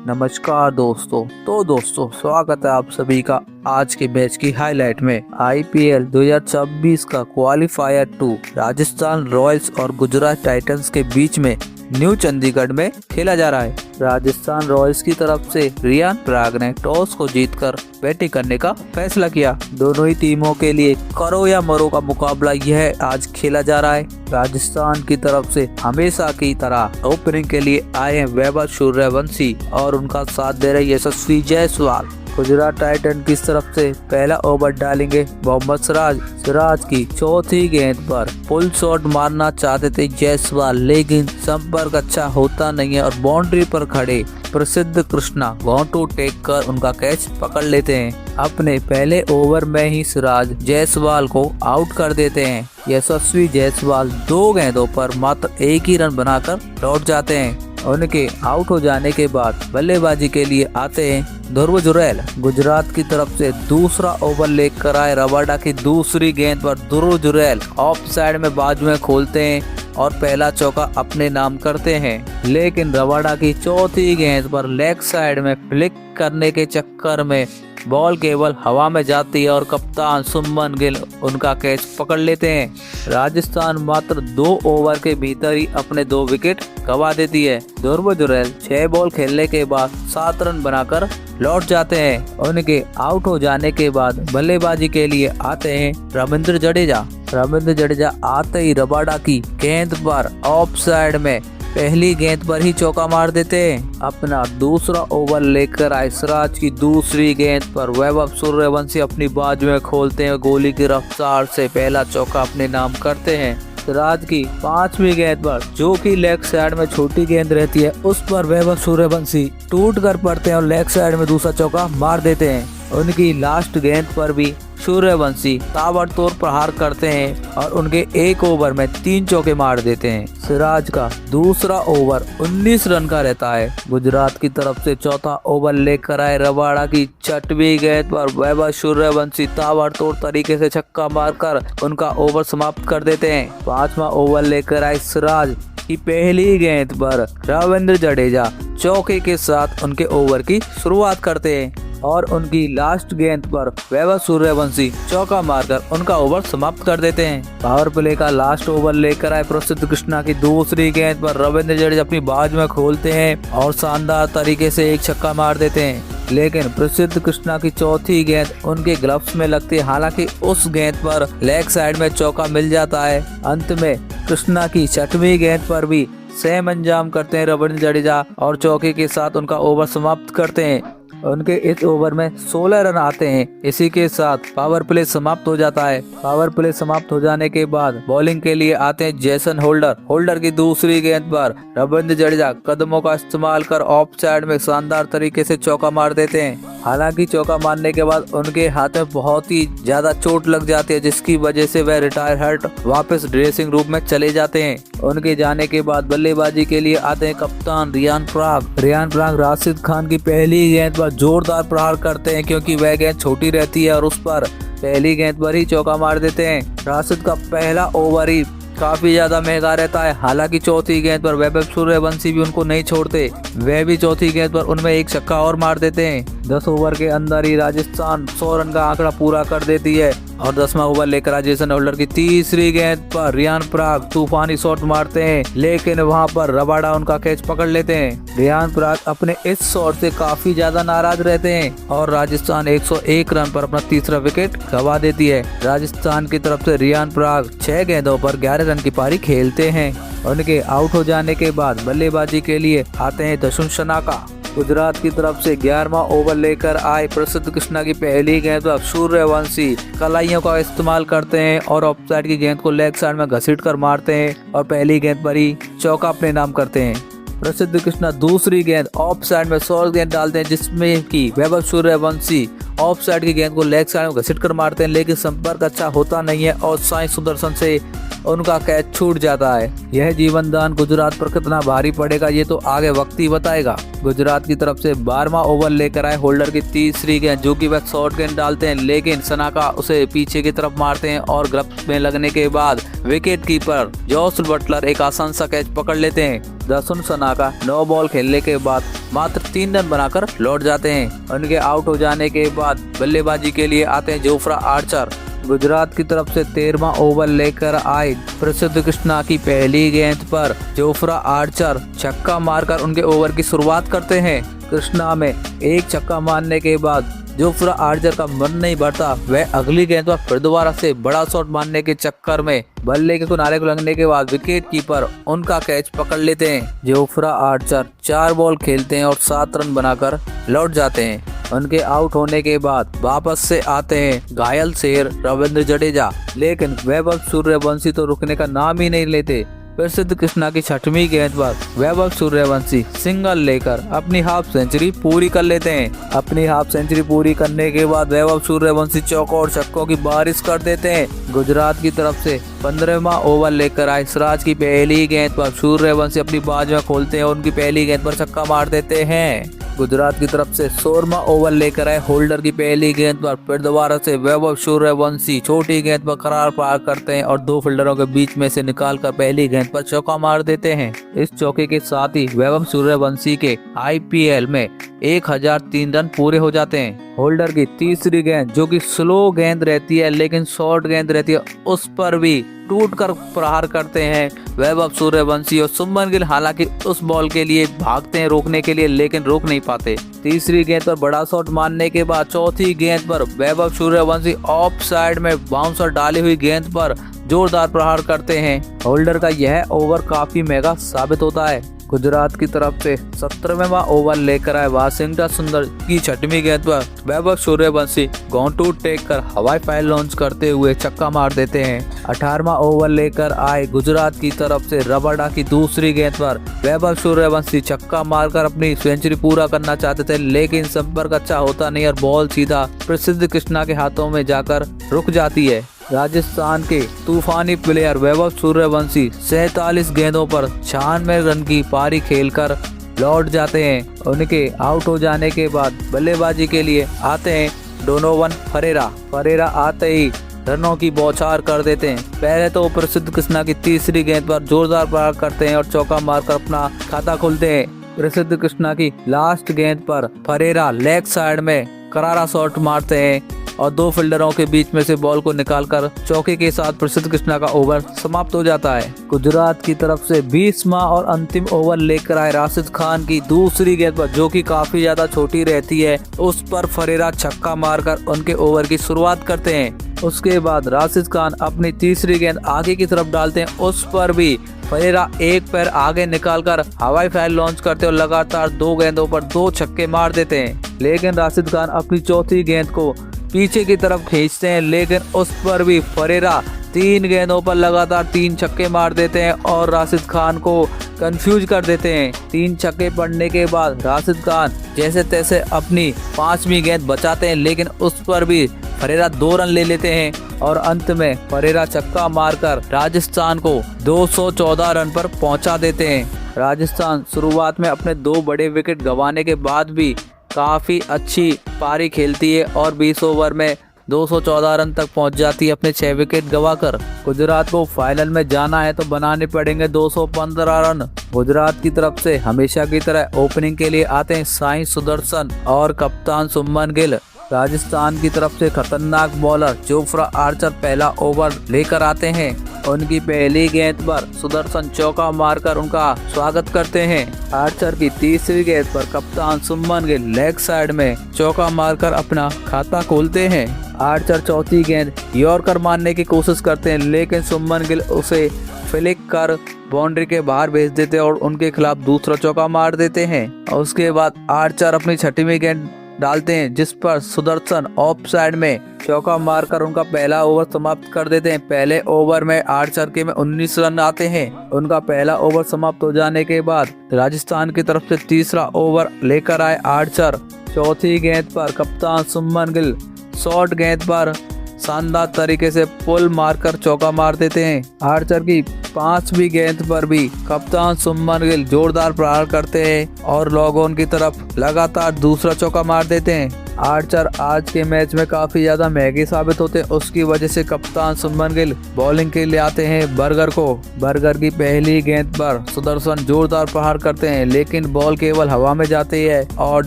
नमस्कार दोस्तों स्वागत है आप सभी का आज के मैच की हाईलाइट में। आईपीएल 2026 का क्वालिफायर 2 राजस्थान रॉयल्स और गुजरात टाइटंस के बीच में न्यू चंडीगढ़ में खेला जा रहा है। राजस्थान रॉयल्स की तरफ से रियान पराग ने टॉस को जीतकर बैटिंग करने का फैसला किया। दोनों ही टीमों के लिए करो या मरो का मुकाबला यह आज खेला जा रहा है। राजस्थान की तरफ से हमेशा की तरह ओपनिंग के लिए आए हैं वैभव सूर्यवंशी और उनका साथ दे रहे यशस्वी जायसवाल। गुजरात टाइटन की तरफ से पहला ओवर डालेंगे मोहम्मद सिराज की चौथी गेंद पर फुल शॉट मारना चाहते थे जायसवाल, लेकिन संपर्क अच्छा होता नहीं है और बाउंड्री पर खड़े प्रसिद्ध कृष्णा घोंटू टेक कर उनका कैच पकड़ लेते हैं। अपने पहले ओवर में ही सिराज जायसवाल को आउट कर देते हैं। यशस्वी जायसवाल 2 गेंदों पर मात्र 1 ही रन बनाकर लौट जाते हैं। उनके आउट हो जाने के बाद बल्लेबाजी के लिए आते हैं ध्रुव जुरैल। गुजरात की तरफ से दूसरा ओवर लेकर आए रबाडा की दूसरी गेंद पर ध्रुव जुरैल ऑफ साइड में बाजुएं खोलते हैं और पहला चौका अपने नाम करते हैं, लेकिन रबाडा की चौथी गेंद पर लेग साइड में फ्लिक करने के चक्कर में बॉल केवल हवा में जाती है और कप्तान शुभमन गिल उनका कैच पकड़ लेते हैं। राजस्थान मात्र 2 ओवर के भीतर ही अपने 2 विकेट गंवा देती है। ध्रुव जुरैल 6 बॉल खेलने के बाद 7 रन बनाकर लौट जाते हैं। उनके आउट हो जाने के बाद बल्लेबाजी के लिए आते हैं रविंद्र जडेजा आते ही रबाडा की गेंद पर ऑफ साइड में पहली गेंद पर ही चौका मार देते हैं। अपना दूसरा ओवर लेकर आए सिराज की दूसरी गेंद पर वैभव सूर्यवंशी अपनी बाजुएं खोलते हैं, गोली की रफ्तार से पहला चौका अपने नाम करते हैं। सिराज की 5वीं गेंद पर जो कि लेग साइड में छोटी गेंद रहती है उस पर वैभव सूर्यवंशी टूट कर पड़ते हैं और लेग साइड में दूसरा चौका मार देते हैं। उनकी लास्ट गेंद पर भी सूर्यवंशी ताबड़तोड़ प्रहार करते हैं और उनके 1 ओवर में 3 चौके मार देते हैं। सिराज का दूसरा ओवर 19 रन का रहता है। गुजरात की तरफ से चौथा ओवर लेकर आए रबाडा की 6वीं गेंद पर वैभव सूर्यवंशी ताबड़तोड़ तरीके से छक्का मारकर उनका ओवर समाप्त कर देते हैं। 5वां ओवर लेकर आए सिराज की पहली गेंद पर रविंद्र जडेजा चौके के साथ उनके ओवर की शुरुआत करते हैं और उनकी लास्ट गेंद पर वैभव सूर्यवंशी चौका मारकर उनका ओवर समाप्त कर देते हैं। पावर प्ले का लास्ट ओवर लेकर आए प्रसिद्ध कृष्णा की दूसरी गेंद पर रविंद्र जडेजा अपनी बाजू में खोलते हैं और शानदार तरीके से एक छक्का मार देते हैं, लेकिन प्रसिद्ध कृष्णा की चौथी गेंद उनके ग्लव्स में लगती है। हालांकि उस गेंद पर लेग साइड में चौका मिल जाता है। अंत में कृष्णा की 6वीं गेंद पर भी सेम अंजाम करते हैं रविंद्र जडेजा और चौके के साथ उनका ओवर समाप्त करते हैं। उनके इस ओवर में 16 रन आते हैं। इसी के साथ पावर प्ले समाप्त हो जाता है। पावर प्ले समाप्त हो जाने के बाद बॉलिंग के लिए आते हैं जेसन होल्डर की दूसरी गेंद पर रविंद्र जडेजा कदमों का इस्तेमाल कर ऑफ साइड में शानदार तरीके से चौका मार देते हैं। हालांकि चौका मारने के बाद उनके हाथ में बहुत ही ज्यादा चोट लग जाती है, जिसकी वजह से वह रिटायर हर्ट वापस ड्रेसिंग रूम में चले जाते हैं। उनके जाने के बाद बल्लेबाजी के लिए आते हैं कप्तान रियान पराग राशिद खान की पहली गेंद पर जोरदार प्रहार करते हैं, क्योंकि वह गेंद छोटी रहती है और उस पर पहली गेंद पर ही चौका मार देते हैं। राशिद का पहला ओवर ही काफी ज्यादा महंगा रहता है। हालांकि चौथी गेंद पर वैभव सूर्यवंशी भी उनको नहीं छोड़ते, वह भी चौथी गेंद पर उनमें एक छक्का और मार देते हैं। 10 ओवर के अंदर ही राजस्थान 100 रन का आंकड़ा पूरा कर देती है और 10वां ओवर लेकर जेसन होल्डर की तीसरी गेंद पर रियान पराग तूफानी शॉट मारते हैं, लेकिन वहां पर रबाडा उनका कैच पकड़ लेते हैं। रियान पराग अपने इस शॉट से काफी ज्यादा नाराज रहते हैं और राजस्थान 101 रन पर अपना तीसरा विकेट गंवा देती है। राजस्थान की तरफ से रियान पराग 6 गेंदों पर 11 रन की पारी खेलते हैं। उनके आउट हो जाने के बाद बल्लेबाजी के लिए आते हैं दशुन शनाका। गुजरात की तरफ से 11वां ओवर लेकर आए प्रसिद्ध कृष्णा की पहली गेंद पर सूर्यवंशी कलाइयों का इस्तेमाल करते हैं और ऑफ साइड की गेंद को लेग साइड में घसीट कर मारते हैं और पहली गेंद पर ही चौका अपने नाम करते हैं। प्रसिद्ध कृष्णा दूसरी गेंद ऑफ साइड में शॉर्ट गेंद डालते हैं, जिसमें कि वैभव सूर्यवंशी ऑफ साइड की गेंद को लेग साइड में घसीट कर मारते हैं, लेकिन संपर्क अच्छा होता नहीं है और साई सुदर्शन से उनका कैच छूट जाता है। यह जीवन दान गुजरात पर कितना भारी पड़ेगा ये तो आगे वक्त ही बताएगा। गुजरात की तरफ से 12वां ओवर लेकर आए होल्डर की तीसरी गेंद, जो कि वह शॉर्ट गेंद डालते हैं, लेकिन सनाका उसे पीछे की तरफ मारते हैं और ग्रफ्त में लगने के बाद विकेट कीपर जोस बटलर एक आसान सा कैच पकड़ लेते हैं। दर्शन सनाका 9 बॉल खेलने के बाद मात्र 3 रन बनाकर लौट जाते हैं। उनके आउट हो जाने के बाद बल्लेबाजी के लिए आते हैं जोफ्रा आर्चर। गुजरात की तरफ से 13वां ओवर लेकर आए प्रसिद्ध कृष्णा की पहली गेंद पर जोफ्रा आर्चर छक्का मारकर उनके ओवर की शुरुआत करते हैं। कृष्णा में एक छक्का मारने के बाद जोफ्रा आर्चर का मन नहीं भरता, वह अगली गेंद पर फिर दोबारा से बड़ा शॉट मारने के चक्कर में बल्ले के किनारे को लगने के बाद विकेट कीपर उनका कैच पकड़ लेते हैं। जोफ्रा आर्चर 4 बॉल खेलते हैं और 7 रन बनाकर लौट जाते हैं। उनके आउट होने के बाद वापस से आते हैं घायल शेर रविंद्र जडेजा, लेकिन वैभव सूर्यवंशी तो रुकने का नाम ही नहीं लेते। प्रसिद्ध कृष्णा की 6वीं गेंद पर वैभव सूर्यवंशी सिंगल लेकर अपनी हाफ सेंचुरी पूरी कर लेते हैं। अपनी हाफ सेंचुरी पूरी करने के बाद वैभव सूर्यवंशी चौकों और छक्कों की बारिश कर देते हैं। गुजरात की तरफ से 15वां ओवर लेकर आए सिराज की पहली गेंद पर सूर्यवंशी अपनी बाजुएं खोलते हैं और उनकी पहली गेंद पर छक्का मार देते हैं। गुजरात की तरफ से 16वां ओवर लेकर आए होल्डर की पहली गेंद पर फिर दोबारा से वैभव सूर्यवंशी छोटी गेंद पर करार पार करते हैं और 2 फील्डरों के बीच में से निकालकर पहली गेंद पर चौका मार देते हैं। इस चौके के साथ ही वैभव सूर्यवंशी के IPL में 1003 रन पूरे हो जाते हैं। होल्डर की तीसरी गेंद, जो कि स्लो गेंद रहती है लेकिन शॉर्ट गेंद रहती है, उस पर भी टूटकर प्रहार करते हैं वैभव सूर्यवंशी और शुभमन गिल। हालांकि उस बॉल के लिए भागते हैं रोकने के लिए, लेकिन रोक नहीं पाते। तीसरी गेंद पर बड़ा शॉट मारने के बाद चौथी गेंद पर वैभव सूर्यवंशी ऑफ साइड में बाउंसर डाली हुई गेंद पर जोरदार प्रहार करते हैं। होल्डर का यह ओवर काफी महंगा साबित होता है। गुजरात की तरफ से 17वां ओवर लेकर आए वाशिंगटन सुंदर की 6वीं गेंद पर वैभव सूर्यवंशी गॉन्टू टेक कर हवाई फायर लॉन्च करते हुए छक्का मार देते हैं। 18वां ओवर लेकर आए गुजरात की तरफ से रबाडा की दूसरी गेंद पर वैभव सूर्यवंशी छक्का मारकर अपनी सेंचुरी पूरा करना चाहते थे, लेकिन संपर्क अच्छा होता नहीं और बॉल सीधा प्रसिद्ध कृष्णा के हाथों में जाकर रुक जाती है। राजस्थान के तूफानी प्लेयर वैभव सूर्यवंशी 47 गेंदों पर 96 रन की पारी खेलकर लौट जाते हैं। उनके आउट हो जाने के बाद बल्लेबाजी के लिए आते हैं डोनोवन फरेरा। फरेरा आते ही रनों की बौछार कर देते हैं। पहले तो प्रसिद्ध कृष्णा की तीसरी गेंद पर जोरदार प्रहार करते हैं और चौका मारकर अपना खाता खोलते हैं। प्रसिद्ध कृष्णा की लास्ट गेंद पर फरेरा लेग साइड में करारा शॉट मारते हैं और 2 फील्डरों के बीच में से बॉल को निकालकर चौके के साथ प्रसिद्ध कृष्णा का ओवर समाप्त हो जाता है। गुजरात की तरफ से 20वां और अंतिम ओवर लेकर आए राशिद खान की दूसरी गेंद पर, जो कि काफी ज्यादा छोटी रहती है, उस पर फरेरा छक्का मारकर उनके ओवर की शुरुआत करते हैं। उसके बाद राशिद खान अपनी तीसरी गेंद आगे की तरफ डालते हैं, उस पर भी फरेरा एक पैर आगे निकालकर हवाई फायर लॉन्च करते और लगातार 2 गेंदों पर 2 छक्के मार देते हैं। लेकिन राशिद खान अपनी चौथी गेंद को पीछे की तरफ खींचते हैं, लेकिन उस पर भी फरेरा 3 गेंदों पर लगातार 3 छक्के मार देते हैं और राशिद खान को कंफ्यूज कर देते हैं। 3 छक्के पड़ने के बाद राशिद खान जैसे तैसे अपनी 5वीं गेंद बचाते हैं, लेकिन उस पर भी फरेरा 2 रन ले लेते हैं और अंत में फरेरा छक्का मारकर राजस्थान को 214 रन पर पहुंचा देते हैं। राजस्थान शुरुआत में अपने 2 बड़े विकेट गंवाने के बाद भी काफी अच्छी पारी खेलती है और 20 ओवर में 214 रन तक पहुंच जाती है अपने 6 विकेट गंवाकर। गुजरात को फाइनल में जाना है तो बनाने पड़ेंगे 215 रन। गुजरात की तरफ से हमेशा की तरह ओपनिंग के लिए आते हैं साई सुदर्शन और कप्तान शुभमन गिल। राजस्थान की तरफ से खतरनाक बॉलर जोफ्रा आर्चर पहला ओवर लेकर आते हैं। उनकी पहली गेंद पर सुदर्शन चौका मारकर उनका स्वागत करते हैं। आर्चर की तीसरी गेंद पर कप्तान शुभमन गिल लेग साइड में चौका मारकर अपना खाता खोलते हैं। आर्चर चौथी गेंद यॉर्कर मारने की कोशिश करते हैं, लेकिन शुभमन गिल उसे फ्लिक कर बाउंड्री के बाहर भेज देते हैं और उनके खिलाफ दूसरा चौका मार देते हैं। और उसके बाद आर्चर अपनी 6वीं गेंद डालते हैं, जिस पर सुदर्शन ऑफ साइड में चौका मारकर उनका पहला ओवर समाप्त कर देते हैं। पहले ओवर में आर्चर के में 19 रन आते हैं। उनका पहला ओवर समाप्त हो जाने के बाद राजस्थान की तरफ से तीसरा ओवर लेकर आए आर्चर। चौथी गेंद पर कप्तान शुभमन गिल शॉर्ट गेंद पर शानदार तरीके से पुल मारकर चौका मार देते हैं। आर्चर की 5वीं गेंद पर भी कप्तान शुभमन गिल जोरदार प्रहार करते हैं और लॉग ऑन की तरफ लगातार दूसरा चौका मार देते हैं। आर्चर आज के मैच में काफी ज्यादा महंगे साबित होते हैं। उसकी वजह से कप्तान शुभमन गिल बॉलिंग के लिए आते हैं बर्गर को। बर्गर की पहली गेंद पर सुदर्शन जोरदार प्रहार करते हैं, लेकिन बॉल केवल हवा में जाती है और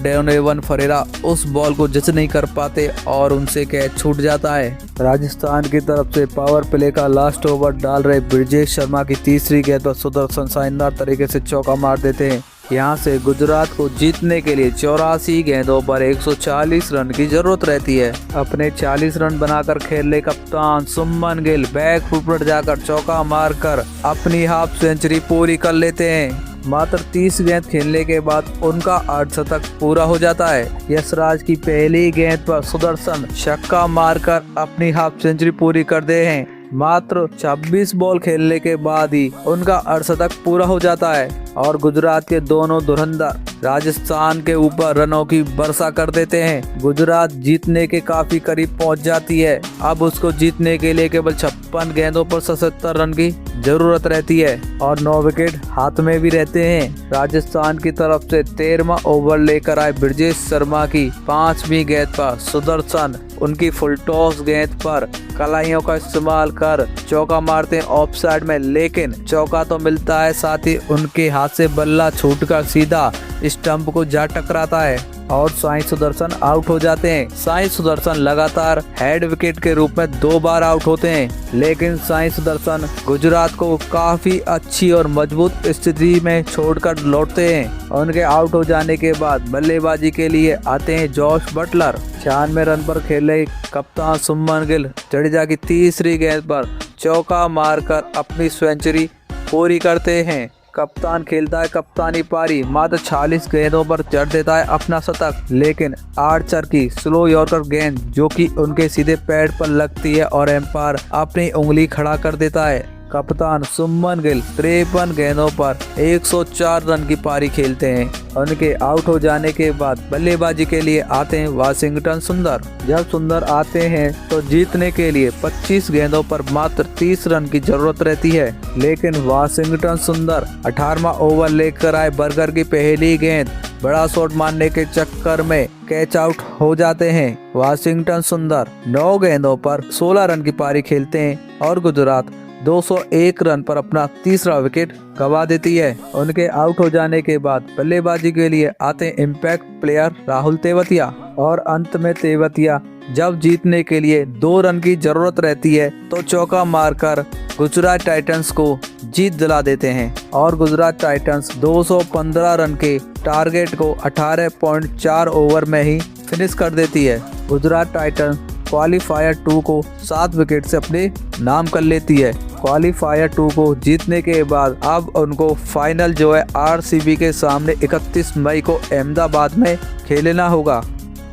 डेवन फरेरा उस बॉल को जज नहीं कर पाते और उनसे कैच छूट जाता है। राजस्थान की तरफ से पावर प्ले का लास्ट ओवर डाल रहे ब्रिजेश शर्मा की तीसरी गेंद पर सुदर्शन शानदार तरीके से चौका मार देते हैं। यहाँ से गुजरात को जीतने के लिए 84 गेंदों पर 140 रन की जरूरत रहती है। अपने 40 रन बनाकर खेले कप्तान शुभमन गिल बैक फुट पर जाकर चौका मारकर अपनी हाफ सेंचुरी पूरी कर लेते हैं। मात्र 30 गेंद खेलने के बाद उनका अर्धशतक पूरा हो जाता है। यशराज की पहली गेंद पर सुदर्शन छक्का मारकर अपनी हाफ सेंचुरी पूरी कर दे हैं। मात्र 26 बॉल खेलने के बाद ही उनका अर्धशतक पूरा हो जाता है और गुजरात के दोनों धुरंधर राजस्थान के ऊपर रनों की वर्षा कर देते हैं। गुजरात जीतने के काफी करीब पहुंच जाती है। अब उसको जीतने के लिए केवल 56 गेंदों पर 77 रन की जरूरत रहती है और 9 विकेट हाथ में भी रहते हैं। राजस्थान की तरफ से 13वां ओवर लेकर आए ब्रिजेश शर्मा की 5वीं गेंद पर सुदर्शन उनकी फुल टॉस गेंद पर कलाइयों का इस्तेमाल कर चौका मारते हैं ऑफसाइड में, लेकिन चौका तो मिलता है, साथ ही उनके हाथ से बल्ला छूटकर सीधा स्टंप को जा टकराता है और साई सुदर्शन आउट हो जाते हैं। साई सुदर्शन लगातार हेड विकेट के रूप में 2 बार आउट होते हैं, लेकिन साई सुदर्शन गुजरात को काफी अच्छी और मजबूत स्थिति में छोड़कर लौटते हैं। उनके आउट हो जाने के बाद बल्लेबाजी के लिए आते हैं जॉश बटलर। 96 रन पर खेले कप्तान शुभमन गिल जडेजा की तीसरी गेंद पर चौका मारकर अपनी सेंचुरी पूरी करते हैं। कप्तान खेलता है कप्तानी पारी, मात्र 46 गेंदों पर जड़ देता है अपना शतक, लेकिन आर्चर की स्लो यॉर्कर गेंद जो कि उनके सीधे पैड पर लगती है और एम्पायर अपनी उंगली खड़ा कर देता है। कप्तान शुभमन गिल 53 गेंदों पर 104 रन की पारी खेलते हैं। उनके आउट हो जाने के बाद बल्लेबाजी के लिए आते हैं वाशिंगटन सुंदर। जब सुंदर आते हैं तो जीतने के लिए 25 गेंदों पर मात्र 30 रन की जरूरत रहती है, लेकिन वाशिंगटन सुंदर 18वां ओवर लेकर आए बर्गर की पहली गेंद बड़ा शॉट मारने के चक्कर में कैच आउट हो जाते हैं। वाशिंगटन सुंदर 9 गेंदों पर 16 रन की पारी खेलते हैं और गुजरात 201 रन पर अपना तीसरा विकेट गंवा देती है। उनके आउट हो जाने के बाद बल्लेबाजी के लिए आते हैं इम्पैक्ट प्लेयर राहुल तेवतिया और अंत में तेवतिया जब जीतने के लिए 2 रन की जरूरत रहती है तो चौका मारकर गुजरात टाइटंस को जीत दिला देते हैं और गुजरात टाइटंस 215 रन के टारगेट को 18.4 ओवर में ही फिनिश कर देती है। गुजरात टाइटंस क्वालीफायर 2 को 7 विकेट से अपने नाम कर लेती है। क्वालीफायर 2 को जीतने के बाद अब उनको फाइनल जो है आरसीबी के सामने 31 मई को अहमदाबाद में खेलना होगा।